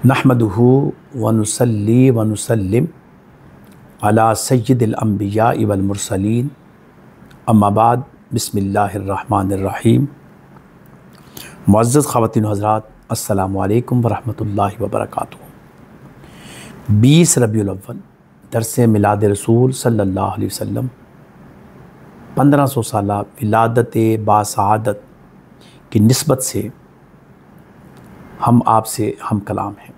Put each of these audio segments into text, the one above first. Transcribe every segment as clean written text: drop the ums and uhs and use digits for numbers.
नहमदुहु व नुसल्ली व नुसल्लिम अला सय्यिदिल अंबिया वल मुरसलीन अम्मा बाद बिस्मिल्लाहिर्रहमानिर्रहीम। मुअज़्ज़ज़ ख़वातीन हज़रात, अस्सलामु अलैकुम व रहमतुल्लाहि व बरकातुहू। 20 रबीउल अव्वल दरस मिलाद रसूल सल्लल्लाहु अलैहि वसल्लम 1500 साला विलादत बासआदत की निस्बत से हम आपसे हम कलाम हैं।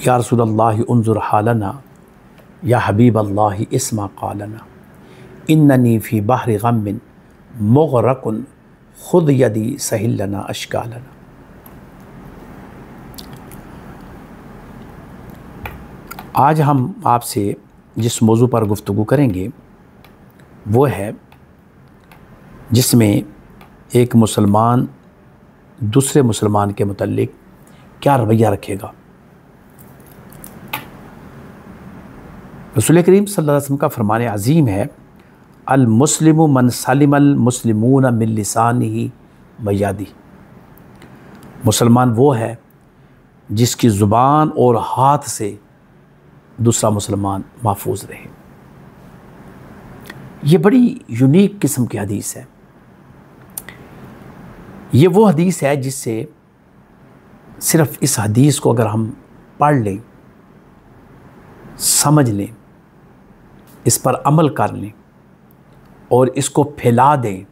या रसूलल्लाह उन्ज़ुर हालना या हबीब अल्लाह इस्मा क़ालना इन्ननी फ़ी बहरि ग़म्मिन मुग़रक़ुन खुद यदी सहिलना अश्कालना। आज हम आपसे जिस मौजू पर गुफ्तगू करेंगे वो है जिसमें एक मुसलमान दूसरे मुसलमान के मुतल्लिक़ क्या रवैया रखेगा। रसूल करीम सल्लल्लाहु अलैहि वसल्लम का फरमान अज़ीम है, अल मुस्लिमु मन सलिमल मुस्लिमून मिन लिसानिही व यदिही। मुसलमान वो है जिसकी ज़ुबान और हाथ से दूसरा मुसलमान महफूज रहे। ये बड़ी यूनिक किस्म की हदीस है। ये वो हदीस है जिससे सिर्फ़ इस हदीस को अगर हम पढ़ लें, समझ लें, इस पर अमल कर लें और इसको फैला दें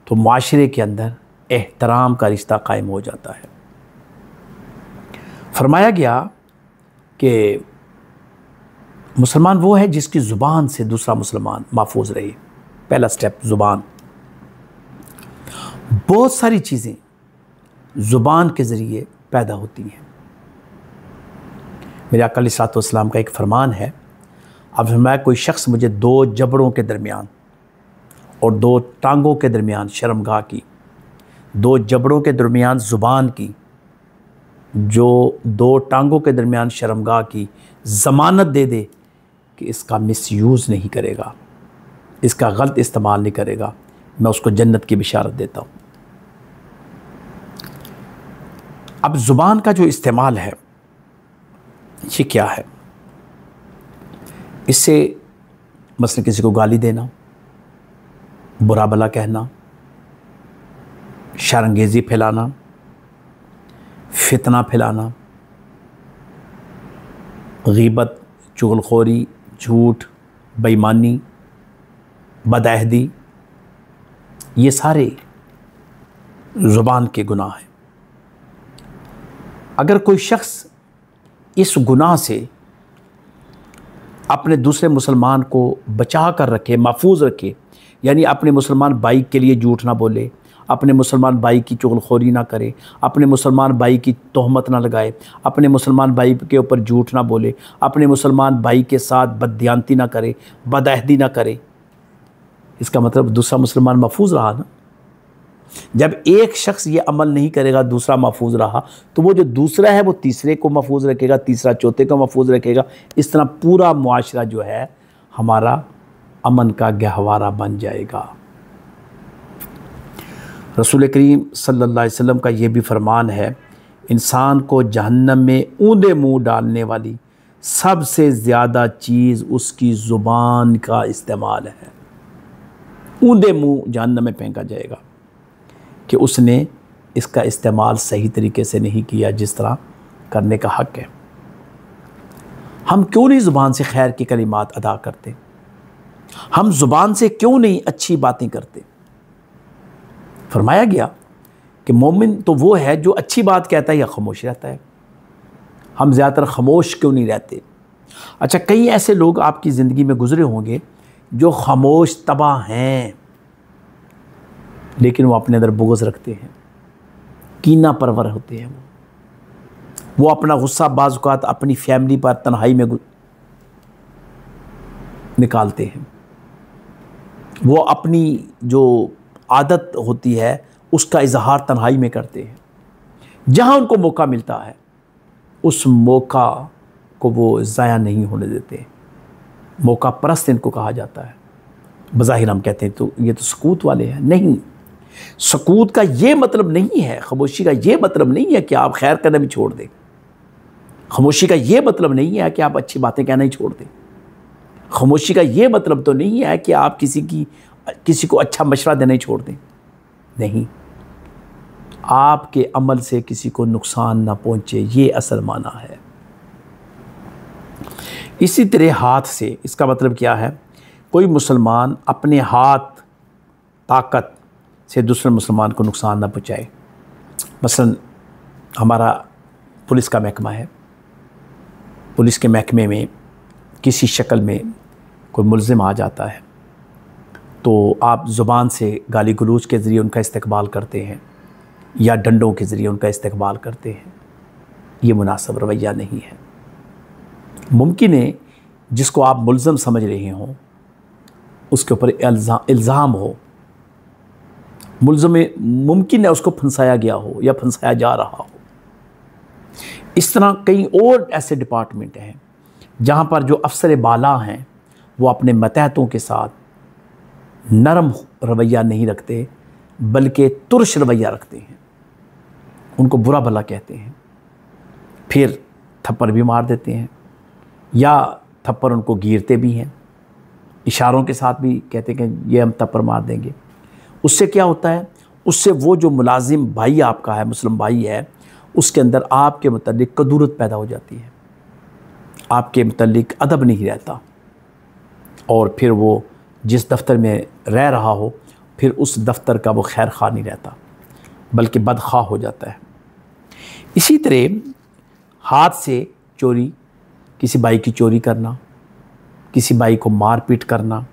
तो माशरे के अंदर एहतराम का रिश्ता कायम हो जाता है। फरमाया गया कि मुसलमान वो है जिसकी ज़ुबान से दूसरा मुसलमान महफूज रहे। पहला स्टेप ज़ुबान। बहुत सारी चीज़ें ज़ुबान के ज़रिए पैदा होती हैं। मेरे आका अलैहिस्सलातु वस्सलाम का एक फ़रमान है, अब फरमाया कोई शख्स मुझे 2 जबड़ों के दरमियान और 2 टांगों के दरमियान शर्मगाह की, 2 जबड़ों के दरमियान ज़ुबान की, जो 2 टांगों के दरमियान शर्मगाह की ज़मानत दे दे कि इसका मिसयूज़ नहीं करेगा, इसका गलत इस्तेमाल नहीं करेगा, मैं उसको जन्नत की बिशारत देता हूँ। अब ज़ुबान का जो इस्तेमाल है ये क्या है? इससे मसलन किसी को गाली देना, बुरा भला कहना, शर्मंगेज़ी फैलाना, फितना फैलाना, गीबत, चुगलखोरी, झूठ, बेईमानी, बदअहदी, ये सारे ज़ुबान के गुनाह हैं। अगर कोई शख्स इस गुनाह से अपने दूसरे मुसलमान को बचा कर रखे, महफूज रखे, यानी अपने मुसलमान भाई के लिए झूठ ना बोले, अपने मुसलमान भाई की चुगलखोरी ना करे, अपने मुसलमान भाई की तोहमत ना लगाए, अपने मुसलमान भाई के ऊपर झूठ ना बोले, अपने मुसलमान भाई के साथ बददियानती ना करे, बदअहदी ना करे, इसका मतलब दूसरा मुसलमान महफूज रहा ना। जब एक शख्स ये अमल नहीं करेगा, दूसरा महफूज रहा, तो वो जो दूसरा है वो तीसरे को महफूज रखेगा, तीसरा चौथे को महफूज रखेगा। इस तरह पूरा मुआशरा जो है हमारा अमन का गहवारा बन जाएगा। रसूल करीम सल्लल्लाहु अलैहि वसल्लम का ये भी फरमान है, इंसान को जहन्नम में ऊंधे मुँह डालने वाली सबसे ज़्यादा चीज़ उसकी ज़ुबान का इस्तेमाल है। ऊंधे मुँह जहन्नम में फेंका जाएगा कि उसने इसका इस्तेमाल सही तरीके से नहीं किया जिस तरह करने का हक़ है। हम क्यों नहीं ज़ुबान से खैर की कलिमात अदा करते? हम ज़ुबान से क्यों नहीं अच्छी बातें करते? फरमाया गया कि मोमिन तो वो है जो अच्छी बात कहता है या खामोश रहता है। हम ज़्यादातर खामोश क्यों नहीं रहते? अच्छा, कई ऐसे लोग आपकी ज़िंदगी में गुज़रे होंगे जो खामोश तबाह हैं, लेकिन वो अपने अंदर बुग़्ज़ रखते हैं, कीना परवर होते हैं। वो अपना गुस्सा बाज़ औक़ात अपनी फैमिली पर तन्हाई में निकालते हैं। वो अपनी जो आदत होती है उसका इजहार तन्हाई में करते हैं। जहाँ उनको मौका मिलता है उस मौका को वो ज़ाया नहीं होने देते। मौका परस्त इनको कहा जाता है। बज़ाहिर हम कहते हैं तो ये तो सकूत वाले हैं, नहीं, सकूत का ये मतलब नहीं है, खामोशी का ये मतलब नहीं है कि आप खैर करना भी छोड़ दें। खामोशी का ये मतलब नहीं है कि आप अच्छी बातें कहना ही छोड़ दें। खामोशी का ये मतलब तो नहीं है कि आप किसी को अच्छा मशवरा देना ही छोड़ दें। नहीं, आपके अमल से किसी को नुकसान ना पहुंचे, ये असल माना है। इसी तरह हाथ से, इसका मतलब क्या है? कोई मुसलमान अपने हाथ ताकत से दूसरे मुसलमान को नुकसान ना पहुंचाए। मसलन हमारा पुलिस का महकमा है, पुलिस के महकमे में किसी शक्ल में कोई मुलजिम आ जाता है तो आप ज़ुबान से गाली गलौज के ज़रिए उनका इस्तकबाल करते हैं या डंडों के ज़रिए उनका इस्तकबाल करते हैं। ये मुनासिब रवैया नहीं है। मुमकिन है जिसको आप मुलज़म समझ रहे हों उसके ऊपर इल्ज़ाम हो, मुलज़म मुमकिन है उसको फंसाया गया हो या फंसाया जा रहा हो। इस तरह कई और ऐसे डिपार्टमेंट हैं जहाँ पर जो अफसर बाला हैं वो अपने मतहतों के साथ नरम रवैया नहीं रखते बल्कि तुरश रवैया रखते हैं, उनको बुरा भला कहते हैं, फिर थप्पड़ भी मार देते हैं या थप्पड़ उनको गिरते भी हैं, इशारों के साथ भी कहते हैं कि ये हम थप्पड़ मार देंगे। उससे क्या होता है? उससे वो जो मुलाजिम भाई आपका है, मुस्लिम भाई है, उसके अंदर आपके मुतालिक कदूरत पैदा हो जाती है, आपके मुतालिक अदब नहीं रहता और फिर वो जिस दफ्तर में रह रहा हो फिर उस दफ्तर का वो खैर खा नहीं रहता बल्कि बदखा हो जाता है। इसी तरह हाथ से चोरी, किसी भाई की चोरी करना, किसी भाई को मार पीट करना,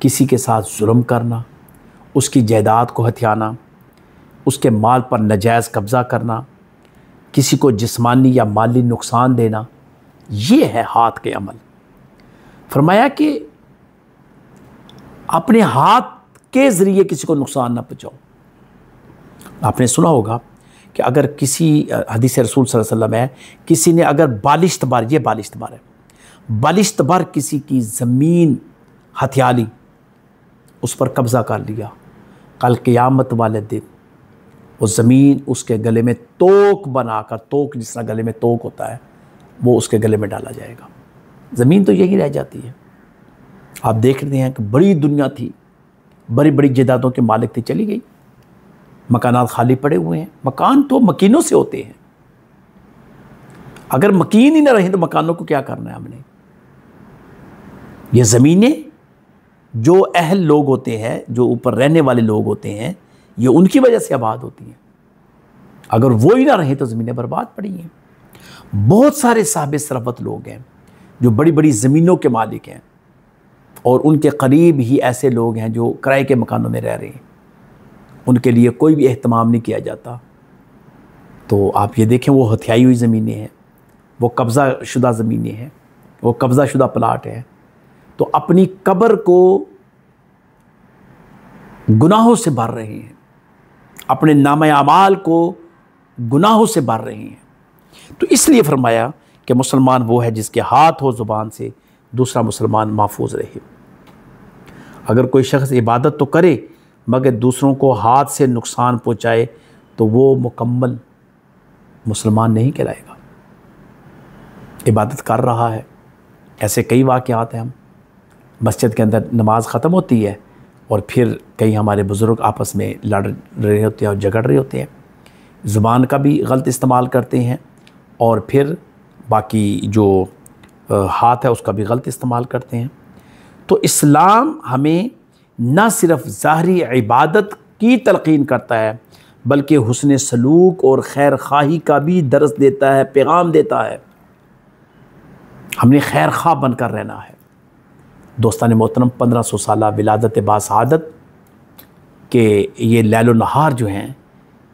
किसी के साथ जुल्म करना, उसकी जायदाद को हथियाना, उसके माल पर नाजायज़ कब्ज़ा करना, किसी को जिस्मानी या माली नुकसान देना, ये है हाथ के अमल। फरमाया कि अपने हाथ के ज़रिए किसी को नुकसान ना पहुँचाओ। आपने सुना होगा कि अगर किसी हदीस रसूल सल्लल्लाहु अलैहि वसल्लम है, किसी ने अगर बालिश्त बार, ये बालिश्त बार है, बालिश्त बार किसी की ज़मीन हथिया ली, उस पर कब्ज़ा कर लिया, कल क़यामत वाले दिन वो ज़मीन उसके गले में तोक बनाकर, तोक जिस तरह गले में तोक होता है वो उसके गले में डाला जाएगा। ज़मीन तो यही रह जाती है। आप देख रहे हैं कि बड़ी दुनिया थी, बड़ी बड़ी जायदादों के मालिक थे, चली गई, मकानात खाली पड़े हुए हैं। मकान तो मकीनों से होते हैं, अगर मकीन ही ना रहे तो मकानों को क्या करना है हमने? ये ज़मीनें जो अहल लोग होते हैं, जो ऊपर रहने वाले लोग होते हैं, ये उनकी वजह से आबाद होती हैं। अगर वो ही ना रहे तो ज़मीनें बर्बाद पड़ी हैं। बहुत सारे साहिब सरवत लोग हैं जो बड़ी बड़ी ज़मीनों के मालिक हैं और उनके करीब ही ऐसे लोग हैं जो किराए के मकानों में रह रहे हैं, उनके लिए कोई भी एहतमाम नहीं किया जाता। तो आप ये देखें, वो हथियाई हुई ज़मीनें हैं, वो कब्ज़ा शुदा ज़मीनें हैं, वो कब्ज़ा शुदा प्लाट है। तो अपनी कब्र को गुनाहों से भर रहे हैं, अपने नामे अमाल को गुनाहों से भर रहे हैं। तो इसलिए फरमाया कि मुसलमान वो है जिसके हाथ हो ज़ुबान से दूसरा मुसलमान महफूज रहे। अगर कोई शख्स इबादत तो करे मगर दूसरों को हाथ से नुकसान पहुँचाए तो वो मुकम्मल मुसलमान नहीं कहलाएगा। इबादत कर रहा है, ऐसे कई वाक़यात हैं। हम मस्जिद के अंदर नमाज ख़त्म होती है और फिर कई हमारे बुज़ुर्ग आपस में लड़ रहे होते हैं और झगड़ रहे होते हैं, ज़ुबान का भी गलत इस्तेमाल करते हैं और फिर बाकी जो हाथ है उसका भी गलत इस्तेमाल करते हैं। तो इस्लाम हमें न सिर्फ ज़ाहरी इबादत की तलक़ीन करता है बल्कि हुस्न सलूक और खैर खाही का भी दर्स देता है, पैगाम देता है। हमने खैर खा बनकर रहना है। दोस्तान मोहतरम, 1500 साला विलादत बासआदत के ये लैलो नहार जो हैं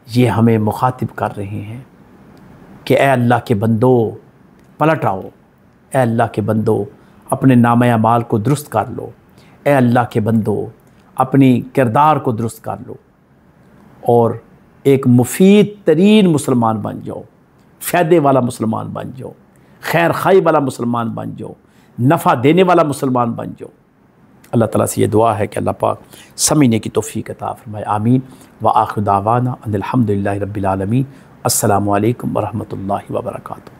ये हमें मुखातिब कर रहे हैं कि ए अल्लाह के बंदो पलट आओ, ए अल्लाह के बंदो अपने नामे अमाल को दुरुस्त कर लो, ए अल्लाह के बंदो अपनी किरदार को दुरुस्त कर लो और एक मुफीद तरीन मुसलमान बन जाओ, फ़ायदे वाला मुसलमान बन जाओ, खैर खाई वाला मुसलमान बन जाओ, नफ़ा देने वाला मुसलमान बन जाओ। अल्लाह ताला से ये दुआ है कि अल्लाह पाक समझने की तौफीक अता फरमाए। आमीन। व आखिर दावाना अनिल हम्दुलिल्लाहि रब्बिल आलमीन। अस्सलामु अलैकुम व रहमतुल्लाहि व बरकातुहू।